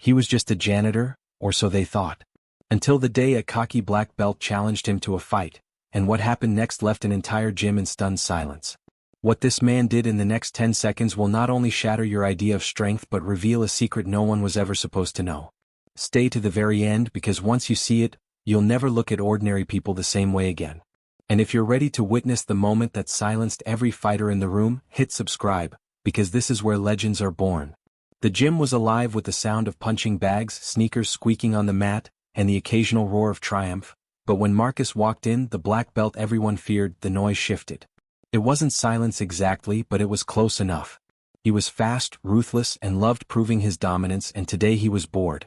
He was just a janitor, or so they thought. Until the day a cocky black belt challenged him to a fight, and what happened next left an entire gym in stunned silence. What this man did in the next 10 seconds will not only shatter your idea of strength but reveal a secret no one was ever supposed to know. Stay to the very end because once you see it, you'll never look at ordinary people the same way again. And if you're ready to witness the moment that silenced every fighter in the room, hit subscribe, because this is where legends are born. The gym was alive with the sound of punching bags, sneakers squeaking on the mat, and the occasional roar of triumph, but when Marcus walked in, the black belt everyone feared, the noise shifted. It wasn't silence exactly, but it was close enough. He was fast, ruthless, and loved proving his dominance, and today he was bored.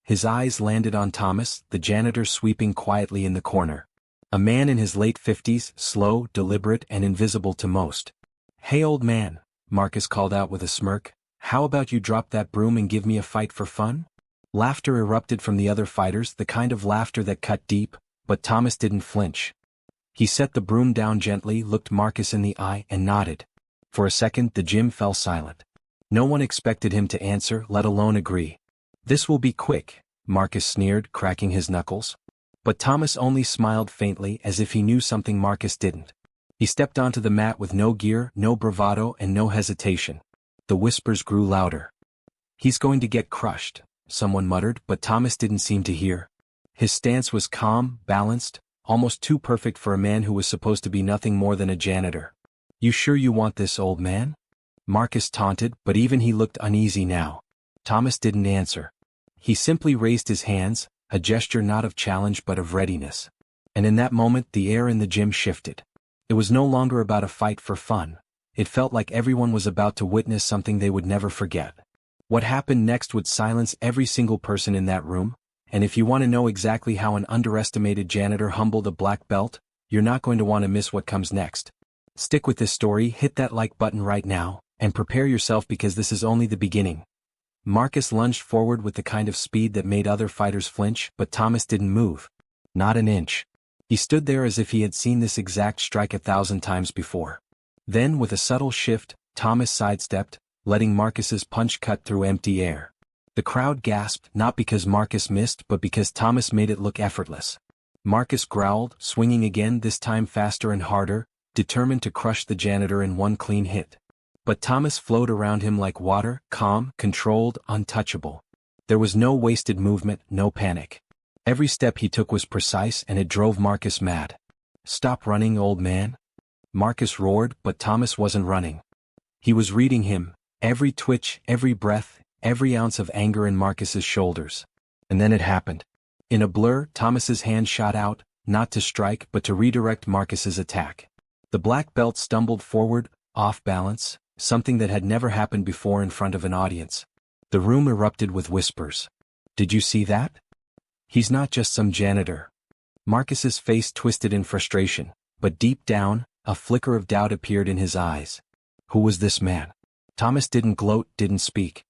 His eyes landed on Thomas, the janitor sweeping quietly in the corner. A man in his late 50s, slow, deliberate, and invisible to most. "Hey old man," Marcus called out with a smirk, "how about you drop that broom and give me a fight for fun?" Laughter erupted from the other fighters, the kind of laughter that cut deep, but Thomas didn't flinch. He set the broom down gently, looked Marcus in the eye, and nodded. For a second the gym fell silent. No one expected him to answer, let alone agree. "This will be quick," Marcus sneered, cracking his knuckles. But Thomas only smiled faintly as if he knew something Marcus didn't. He stepped onto the mat with no gear, no bravado, and no hesitation. The whispers grew louder. "He's going to get crushed," someone muttered, but Thomas didn't seem to hear. His stance was calm, balanced, almost too perfect for a man who was supposed to be nothing more than a janitor. "You sure you want this, old man?" Marcus taunted, but even he looked uneasy now. Thomas didn't answer. He simply raised his hands, a gesture not of challenge but of readiness. And in that moment the air in the gym shifted. It was no longer about a fight for fun. It felt like everyone was about to witness something they would never forget. What happened next would silence every single person in that room, and if you want to know exactly how an underestimated janitor humbled a black belt, you're not going to want to miss what comes next. Stick with this story, hit that like button right now, and prepare yourself because this is only the beginning. Marcus lunged forward with the kind of speed that made other fighters flinch, but Thomas didn't move. Not an inch. He stood there as if he had seen this exact strike 1,000 times before. Then, with a subtle shift, Thomas sidestepped, letting Marcus's punch cut through empty air. The crowd gasped, not because Marcus missed but because Thomas made it look effortless. Marcus growled, swinging again, this time faster and harder, determined to crush the janitor in one clean hit. But Thomas flowed around him like water, calm, controlled, untouchable. There was no wasted movement, no panic. Every step he took was precise and it drove Marcus mad. "Stop running, old man." Marcus roared, but Thomas wasn't running. He was reading him, every twitch, every breath, every ounce of anger in Marcus's shoulders. And then it happened. In a blur, Thomas's hand shot out, not to strike but to redirect Marcus's attack. The black belt stumbled forward, off balance, something that had never happened before in front of an audience. The room erupted with whispers. "Did you see that? He's not just some janitor." Marcus's face twisted in frustration, but deep down, a flicker of doubt appeared in his eyes. Who was this man? Thomas didn't gloat, didn't speak.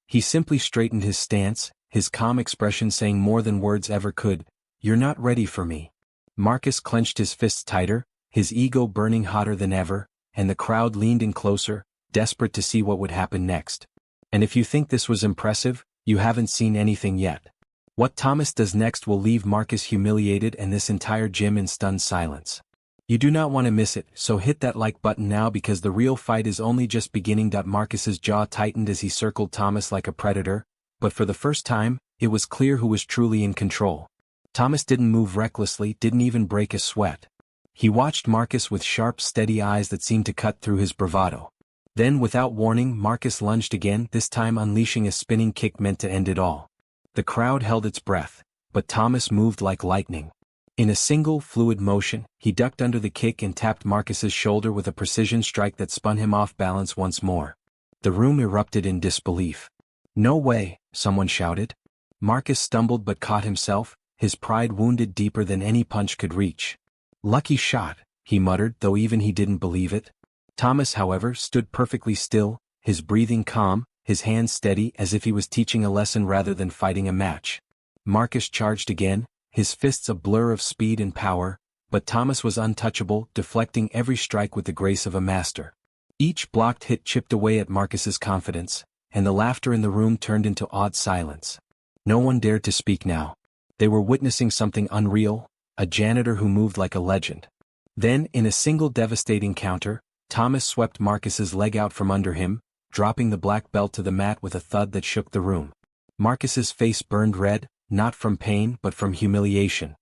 He simply straightened his stance, his calm expression saying more than words ever could, "You're not ready for me." Marcus clenched his fists tighter, his ego burning hotter than ever, and the crowd leaned in closer, desperate to see what would happen next. And if you think this was impressive, you haven't seen anything yet. What Thomas does next will leave Marcus humiliated and this entire gym in stunned silence. You do not want to miss it, so hit that like button now because the real fight is only just beginning. Marcus's jaw tightened as he circled Thomas like a predator, but for the first time, it was clear who was truly in control. Thomas didn't move recklessly, didn't even break a sweat. He watched Marcus with sharp, steady eyes that seemed to cut through his bravado. Then, without warning, Marcus lunged again, this time unleashing a spinning kick meant to end it all. The crowd held its breath, but Thomas moved like lightning. In a single, fluid motion, he ducked under the kick and tapped Marcus's shoulder with a precision strike that spun him off balance once more. The room erupted in disbelief. "No way," someone shouted. Marcus stumbled but caught himself, his pride wounded deeper than any punch could reach. "Lucky shot," he muttered, though even he didn't believe it. Thomas, however, stood perfectly still, his breathing calm, his hands steady as if he was teaching a lesson rather than fighting a match. Marcus charged again, his fists a blur of speed and power, but Thomas was untouchable, deflecting every strike with the grace of a master. Each blocked hit chipped away at Marcus's confidence, and the laughter in the room turned into awed silence. No one dared to speak now. They were witnessing something unreal, a janitor who moved like a legend. Then, in a single devastating counter, Thomas swept Marcus's leg out from under him, dropping the black belt to the mat with a thud that shook the room. Marcus's face burned red, not from pain but from humiliation.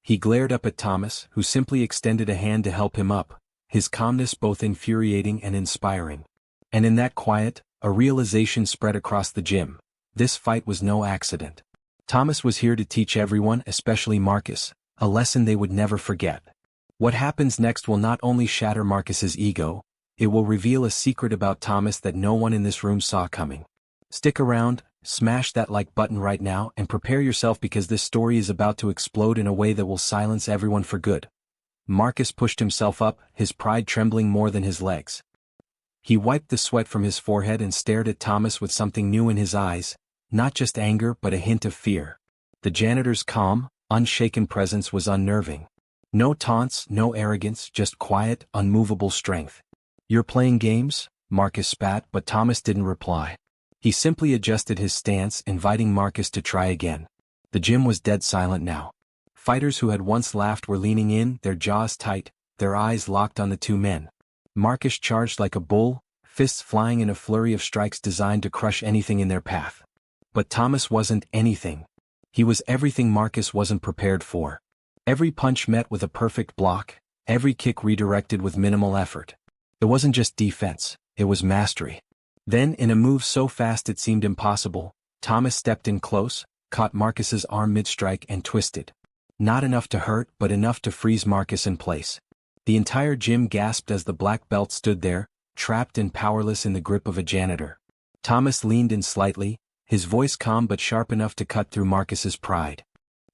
He glared up at Thomas, who simply extended a hand to help him up, his calmness both infuriating and inspiring. And in that quiet, a realization spread across the gym. This fight was no accident. Thomas was here to teach everyone, especially Marcus, a lesson they would never forget. What happens next will not only shatter Marcus's ego, it will reveal a secret about Thomas that no one in this room saw coming. Stick around, smash that like button right now and prepare yourself because this story is about to explode in a way that will silence everyone for good. Marcus pushed himself up, his pride trembling more than his legs. He wiped the sweat from his forehead and stared at Thomas with something new in his eyes, not just anger but a hint of fear. The janitor's calm, unshaken presence was unnerving. No taunts, no arrogance, just quiet, unmovable strength. "You're playing games?" Marcus spat, but Thomas didn't reply. He simply adjusted his stance, inviting Marcus to try again. The gym was dead silent now. Fighters who had once laughed were leaning in, their jaws tight, their eyes locked on the two men. Marcus charged like a bull, fists flying in a flurry of strikes designed to crush anything in their path. But Thomas wasn't anything. He was everything Marcus wasn't prepared for. Every punch met with a perfect block, every kick redirected with minimal effort. It wasn't just defense, it was mastery. Then, in a move so fast it seemed impossible, Thomas stepped in close, caught Marcus's arm mid-strike and twisted. Not enough to hurt, but enough to freeze Marcus in place. The entire gym gasped as the black belt stood there, trapped and powerless in the grip of a janitor. Thomas leaned in slightly, his voice calm but sharp enough to cut through Marcus's pride.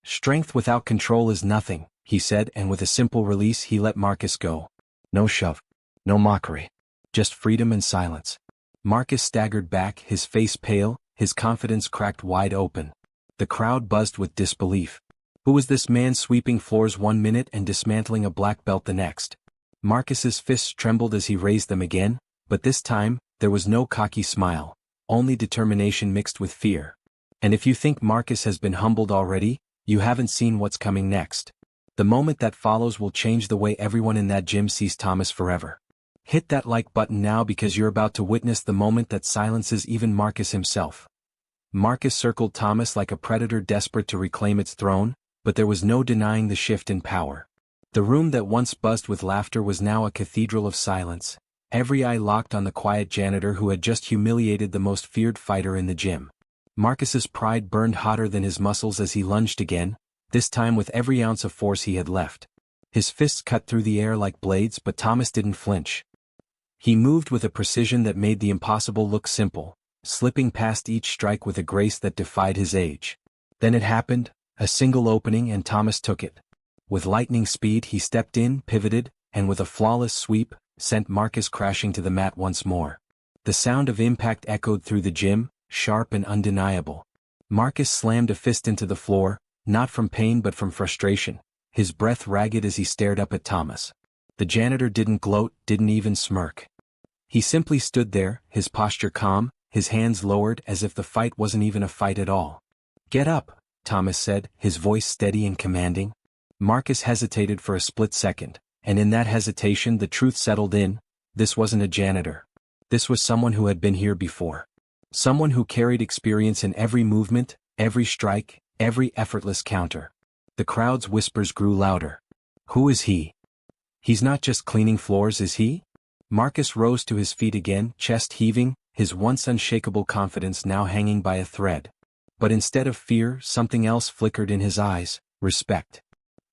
"Strength without control is nothing," he said, and with a simple release he let Marcus go. No shove. No mockery. Just freedom and silence. Marcus staggered back, his face pale, his confidence cracked wide open. The crowd buzzed with disbelief. Who was this man sweeping floors 1 minute and dismantling a black belt the next? Marcus's fists trembled as he raised them again, but this time, there was no cocky smile, only determination mixed with fear. And if you think Marcus has been humbled already, you haven't seen what's coming next. The moment that follows will change the way everyone in that gym sees Thomas forever. Hit that like button now because you're about to witness the moment that silences even Marcus himself. Marcus circled Thomas like a predator desperate to reclaim its throne, but there was no denying the shift in power. The room that once buzzed with laughter was now a cathedral of silence, every eye locked on the quiet janitor who had just humiliated the most feared fighter in the gym. Marcus's pride burned hotter than his muscles as he lunged again, this time with every ounce of force he had left. His fists cut through the air like blades, but Thomas didn't flinch. He moved with a precision that made the impossible look simple, slipping past each strike with a grace that defied his age. Then it happened, a single opening, and Thomas took it. With lightning speed he stepped in, pivoted, and with a flawless sweep, sent Marcus crashing to the mat once more. The sound of impact echoed through the gym, sharp and undeniable. Marcus slammed a fist into the floor, not from pain but from frustration, his breath ragged as he stared up at Thomas. The janitor didn't gloat, didn't even smirk. He simply stood there, his posture calm, his hands lowered as if the fight wasn't even a fight at all. "Get up," Thomas said, his voice steady and commanding. Marcus hesitated for a split second, and in that hesitation the truth settled in. This wasn't a janitor. This was someone who had been here before. Someone who carried experience in every movement, every strike, every effortless counter. The crowd's whispers grew louder. "Who is he? He's not just cleaning floors, is he?" Marcus rose to his feet again, chest heaving, his once unshakable confidence now hanging by a thread. But instead of fear, something else flickered in his eyes: respect.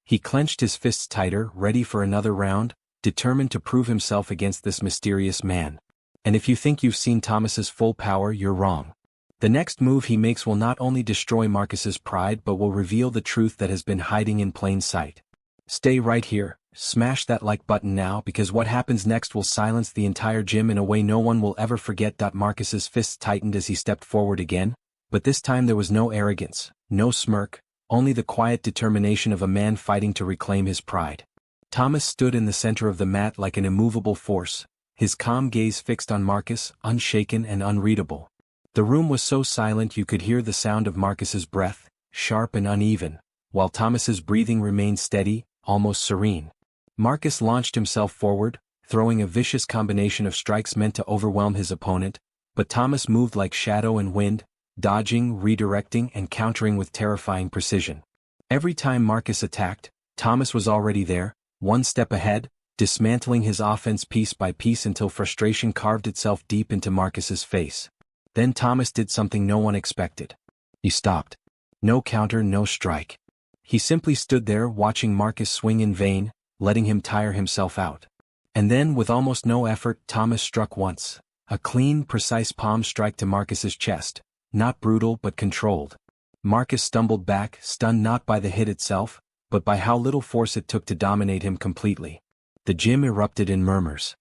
He clenched his fists tighter, ready for another round, determined to prove himself against this mysterious man. And if you think you've seen Thomas's full power, you're wrong. The next move he makes will not only destroy Marcus's pride but will reveal the truth that has been hiding in plain sight. Stay right here, smash that like button now because what happens next will silence the entire gym in a way no one will ever forget. Marcus's fists tightened as he stepped forward again, but this time there was no arrogance, no smirk, only the quiet determination of a man fighting to reclaim his pride. Thomas stood in the center of the mat like an immovable force, his calm gaze fixed on Marcus, unshaken and unreadable. The room was so silent you could hear the sound of Marcus's breath, sharp and uneven, while Thomas's breathing remained steady, almost serene. Marcus launched himself forward, throwing a vicious combination of strikes meant to overwhelm his opponent, but Thomas moved like shadow and wind, dodging, redirecting, and countering with terrifying precision. Every time Marcus attacked, Thomas was already there, one step ahead, dismantling his offense piece by piece until frustration carved itself deep into Marcus's face. Then Thomas did something no one expected. He stopped. No counter, no strike. He simply stood there watching Marcus swing in vain, letting him tire himself out. And then, with almost no effort, Thomas struck once. A clean, precise palm strike to Marcus's chest. Not brutal but controlled. Marcus stumbled back, stunned not by the hit itself, but by how little force it took to dominate him completely. The gym erupted in murmurs.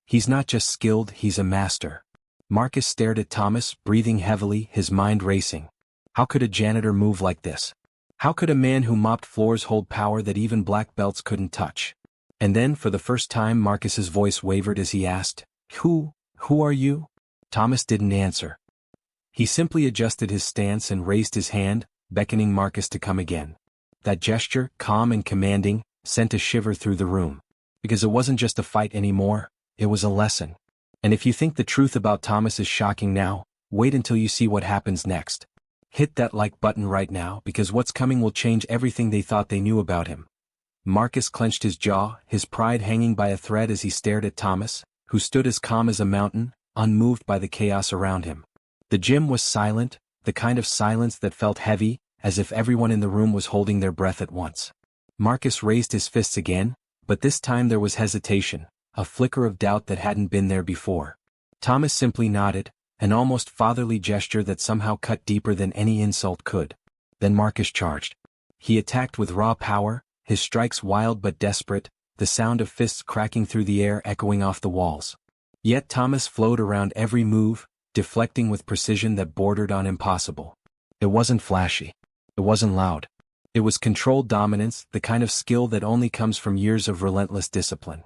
He's not just skilled, he's a master. Marcus stared at Thomas, breathing heavily, his mind racing. How could a janitor move like this? How could a man who mopped floors hold power that even black belts couldn't touch? And then, for the first time, Marcus's voice wavered as he asked, Who are you? Thomas didn't answer. He simply adjusted his stance and raised his hand, beckoning Marcus to come again. That gesture, calm and commanding, sent a shiver through the room. Because it wasn't just a fight anymore, it was a lesson. And if you think the truth about Thomas is shocking now, wait until you see what happens next. Hit that like button right now because what's coming will change everything they thought they knew about him. Marcus clenched his jaw, his pride hanging by a thread as he stared at Thomas, who stood as calm as a mountain, unmoved by the chaos around him. The gym was silent, the kind of silence that felt heavy, as if everyone in the room was holding their breath at once. Marcus raised his fists again, but this time there was hesitation, a flicker of doubt that hadn't been there before. Thomas simply nodded, an almost fatherly gesture that somehow cut deeper than any insult could. Then Marcus charged. He attacked with raw power, his strikes wild but desperate, the sound of fists cracking through the air echoing off the walls. Yet Thomas flowed around every move, deflecting with precision that bordered on impossible. It wasn't flashy. It wasn't loud. It was controlled dominance, the kind of skill that only comes from years of relentless discipline.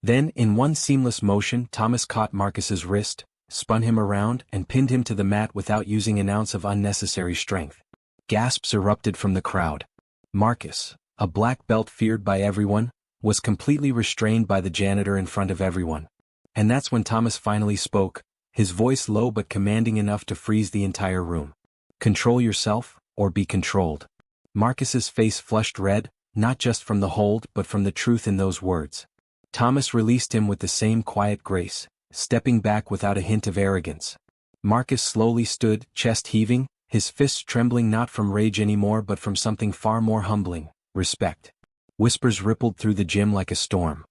Then, in one seamless motion, Thomas caught Marcus's wrist, spun him around, and pinned him to the mat without using an ounce of unnecessary strength. Gasps erupted from the crowd. Marcus, a black belt feared by everyone, was completely restrained by the janitor in front of everyone. And that's when Thomas finally spoke, his voice low but commanding enough to freeze the entire room. Control yourself, or be controlled. Marcus's face flushed red, not just from the hold but from the truth in those words. Thomas released him with the same quiet grace, stepping back without a hint of arrogance. Marcus slowly stood, chest heaving, his fists trembling not from rage anymore but from something far more humbling, respect. Whispers rippled through the gym like a storm.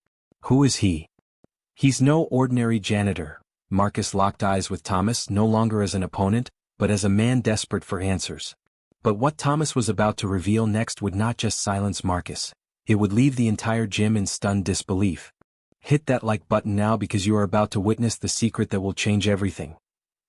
Who is he? He's no ordinary janitor. Marcus locked eyes with Thomas no longer as an opponent, but as a man desperate for answers. But what Thomas was about to reveal next would not just silence Marcus. It would leave the entire gym in stunned disbelief. Hit that like button now because you are about to witness the secret that will change everything.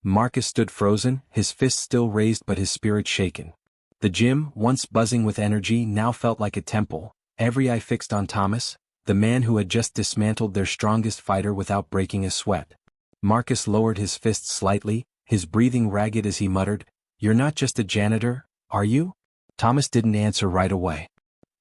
Marcus stood frozen, his fists still raised but his spirit shaken. The gym, once buzzing with energy, now felt like a temple, every eye fixed on Thomas, the man who had just dismantled their strongest fighter without breaking a sweat. Marcus lowered his fists slightly, his breathing ragged as he muttered, "You're not just a janitor, are you?" Thomas didn't answer right away.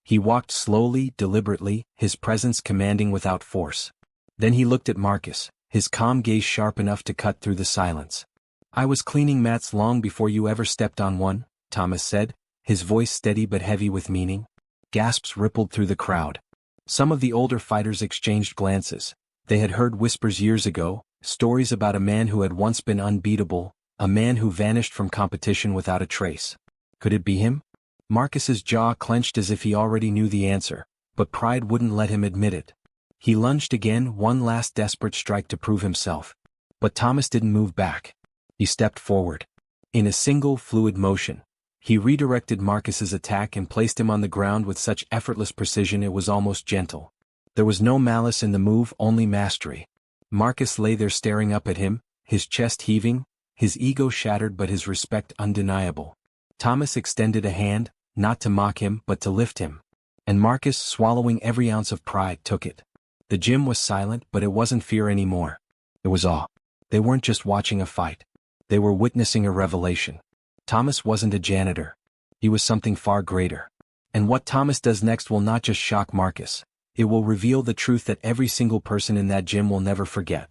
He walked slowly, deliberately, his presence commanding without force. Then he looked at Marcus, his calm gaze sharp enough to cut through the silence. "I was cleaning mats long before you ever stepped on one," Thomas said, his voice steady but heavy with meaning. Gasps rippled through the crowd. Some of the older fighters exchanged glances. They had heard whispers years ago, stories about a man who had once been unbeatable, a man who vanished from competition without a trace. Could it be him? Marcus's jaw clenched as if he already knew the answer, but pride wouldn't let him admit it. He lunged again, one last desperate strike to prove himself. But Thomas didn't move back. He stepped forward. In a single, fluid motion, he redirected Marcus's attack and placed him on the ground with such effortless precision it was almost gentle. There was no malice in the move, only mastery. Marcus lay there staring up at him, his chest heaving, his ego shattered but his respect undeniable. Thomas extended a hand, not to mock him but to lift him. And Marcus, swallowing every ounce of pride, took it. The gym was silent, but it wasn't fear anymore. It was awe. They weren't just watching a fight. They were witnessing a revelation. Thomas wasn't a janitor. He was something far greater. And what Thomas does next will not just shock Marcus. It will reveal the truth that every single person in that gym will never forget.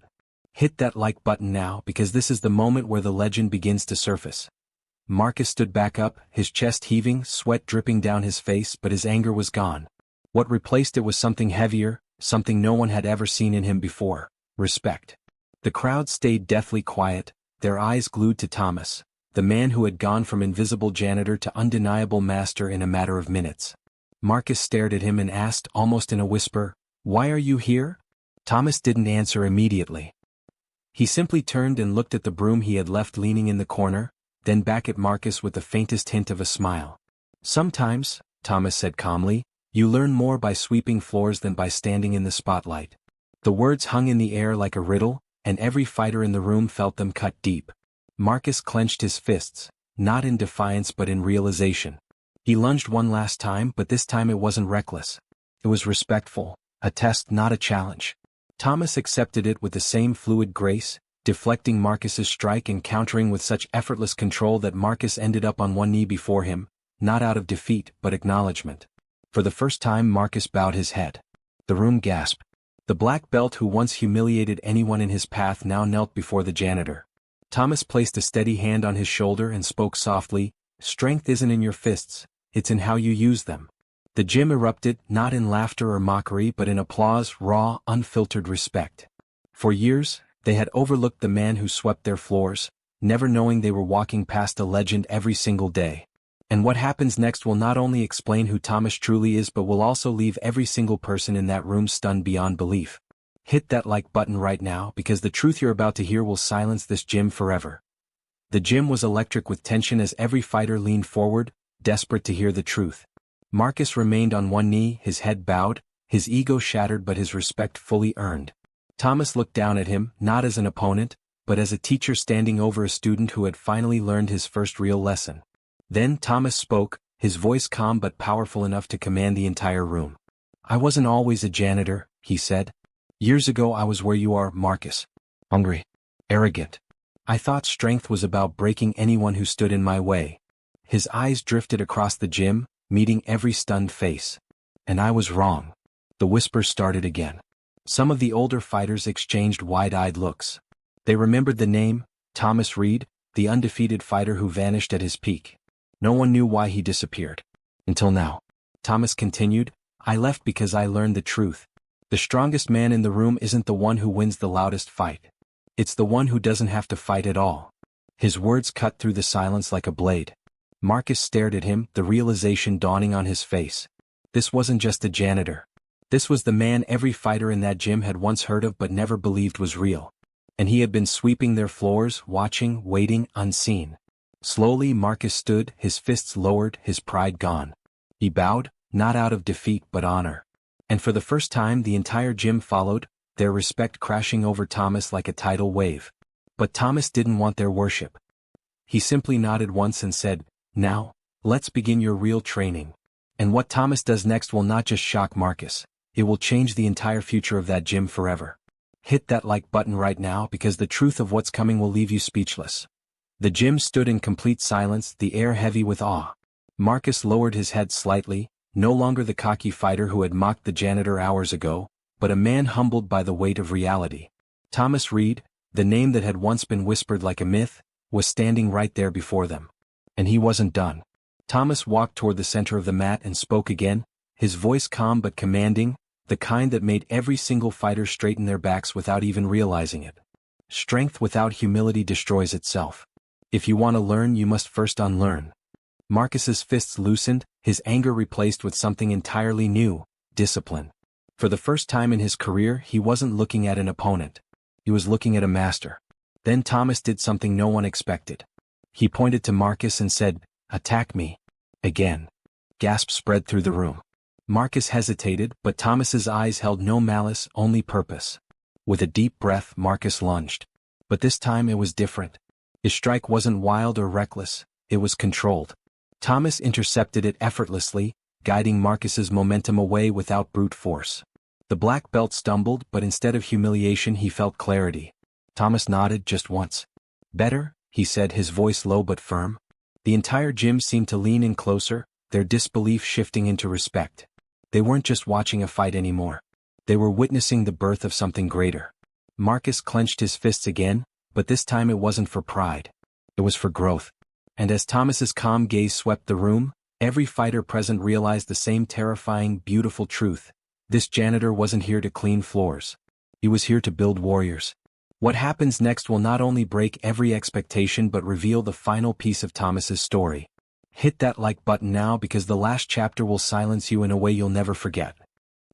Hit that like button now because this is the moment where the legend begins to surface. Marcus stood back up, his chest heaving, sweat dripping down his face, but his anger was gone. What replaced it was something heavier, something no one had ever seen in him before: respect. The crowd stayed deathly quiet, their eyes glued to Thomas, the man who had gone from invisible janitor to undeniable master in a matter of minutes. Marcus stared at him and asked, almost in a whisper, "Why are you here?" Thomas didn't answer immediately. He simply turned and looked at the broom he had left leaning in the corner, then back at Marcus with the faintest hint of a smile. "Sometimes," Thomas said calmly, "you learn more by sweeping floors than by standing in the spotlight." The words hung in the air like a riddle, and every fighter in the room felt them cut deep. Marcus clenched his fists, not in defiance but in realization. He lunged one last time, but this time it wasn't reckless. It was respectful, a test, not a challenge. Thomas accepted it with the same fluid grace, deflecting Marcus's strike and countering with such effortless control that Marcus ended up on one knee before him, not out of defeat but acknowledgement. For the first time Marcus bowed his head. The room gasped. The black belt who once humiliated anyone in his path now knelt before the janitor. Thomas placed a steady hand on his shoulder and spoke softly, "Strength isn't in your fists, it's in how you use them." The gym erupted, not in laughter or mockery but in applause, raw, unfiltered respect. For years, they had overlooked the man who swept their floors, never knowing they were walking past a legend every single day. And what happens next will not only explain who Thomas truly is but will also leave every single person in that room stunned beyond belief. Hit that like button right now because the truth you're about to hear will silence this gym forever. The gym was electric with tension as every fighter leaned forward, desperate to hear the truth. Marcus remained on one knee, his head bowed, his ego shattered but his respect fully earned. Thomas looked down at him, not as an opponent, but as a teacher standing over a student who had finally learned his first real lesson. Then Thomas spoke, his voice calm but powerful enough to command the entire room. "I wasn't always a janitor," he said. "Years ago I was where you are, Marcus. Hungry. Arrogant. I thought strength was about breaking anyone who stood in my way." His eyes drifted across the gym, meeting every stunned face. "And I was wrong." The whispers started again. Some of the older fighters exchanged wide-eyed looks. They remembered the name, Thomas Reed, the undefeated fighter who vanished at his peak. No one knew why he disappeared. "Until now," Thomas continued, "I left because I learned the truth. The strongest man in the room isn't the one who wins the loudest fight. It's the one who doesn't have to fight at all." His words cut through the silence like a blade. Marcus stared at him, the realization dawning on his face. This wasn't just a janitor. This was the man every fighter in that gym had once heard of but never believed was real. And he had been sweeping their floors, watching, waiting, unseen. Slowly Marcus stood, his fists lowered, his pride gone. He bowed, not out of defeat but honor. And for the first time the entire gym followed, their respect crashing over Thomas like a tidal wave. But Thomas didn't want their worship. He simply nodded once and said, "Now, let's begin your real training." And what Thomas does next will not just shock Marcus, it will change the entire future of that gym forever. Hit that like button right now because the truth of what's coming will leave you speechless. The gym stood in complete silence, the air heavy with awe. Marcus lowered his head slightly, no longer the cocky fighter who had mocked the janitor hours ago, but a man humbled by the weight of reality. Thomas Reed, the name that had once been whispered like a myth, was standing right there before them. And he wasn't done. Thomas walked toward the center of the mat and spoke again, his voice calm but commanding, the kind that made every single fighter straighten their backs without even realizing it. "Strength without humility destroys itself. If you want to learn, you must first unlearn." Marcus's fists loosened, his anger replaced with something entirely new, discipline. For the first time in his career he wasn't looking at an opponent. He was looking at a master. Then Thomas did something no one expected. He pointed to Marcus and said, "Attack me." Again. Gasps spread through the room. Marcus hesitated, but Thomas's eyes held no malice, only purpose. With a deep breath Marcus lunged. But this time it was different. His strike wasn't wild or reckless, it was controlled. Thomas intercepted it effortlessly, guiding Marcus's momentum away without brute force. The black belt stumbled, but instead of humiliation he felt clarity. Thomas nodded just once. "Better?" he said, his voice low but firm. The entire gym seemed to lean in closer, their disbelief shifting into respect. They weren't just watching a fight anymore. They were witnessing the birth of something greater. Marcus clenched his fists again, but this time it wasn't for pride. It was for growth. And as Thomas's calm gaze swept the room, every fighter present realized the same terrifying, beautiful truth. This janitor wasn't here to clean floors. He was here to build warriors. What happens next will not only break every expectation but reveal the final piece of Thomas's story. Hit that like button now because the last chapter will silence you in a way you'll never forget.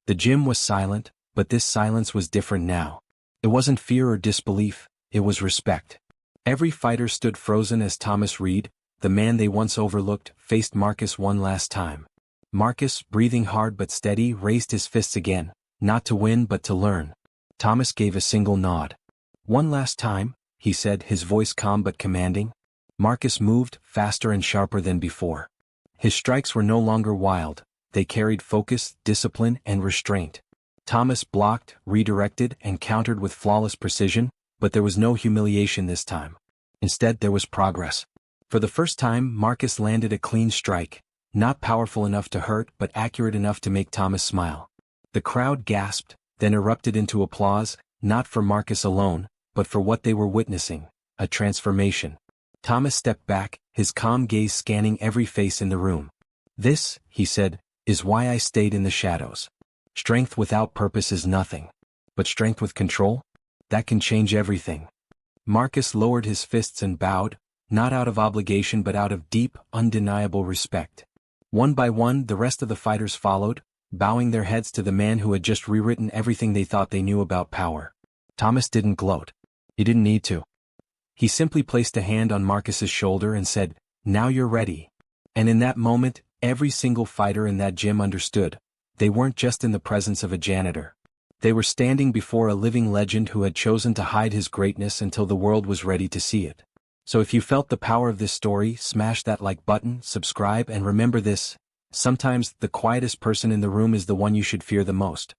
The gym was silent, but this silence was different now. It wasn't fear or disbelief, it was respect. Every fighter stood frozen as Thomas Reed, the man they once overlooked, faced Marcus one last time. Marcus, breathing hard but steady, raised his fists again, not to win but to learn. Thomas gave a single nod. "One last time," he said, his voice calm but commanding. Marcus moved, faster and sharper than before. His strikes were no longer wild, they carried focus, discipline, and restraint. Thomas blocked, redirected, and countered with flawless precision, but there was no humiliation this time. Instead, there was progress. For the first time, Marcus landed a clean strike, not powerful enough to hurt but accurate enough to make Thomas smile. The crowd gasped, then erupted into applause, not for Marcus alone, but for what they were witnessing, a transformation. Thomas stepped back, his calm gaze scanning every face in the room. "This," he said, "is why I stayed in the shadows. Strength without purpose is nothing. But strength with control? That can change everything." Marcus lowered his fists and bowed, not out of obligation but out of deep, undeniable respect. One by one, the rest of the fighters followed, bowing their heads to the man who had just rewritten everything they thought they knew about power. Thomas didn't gloat. He didn't need to. He simply placed a hand on Marcus's shoulder and said, "Now you're ready." And in that moment, every single fighter in that gym understood. They weren't just in the presence of a janitor. They were standing before a living legend who had chosen to hide his greatness until the world was ready to see it. So if you felt the power of this story, smash that like button, subscribe, and remember this: sometimes the quietest person in the room is the one you should fear the most.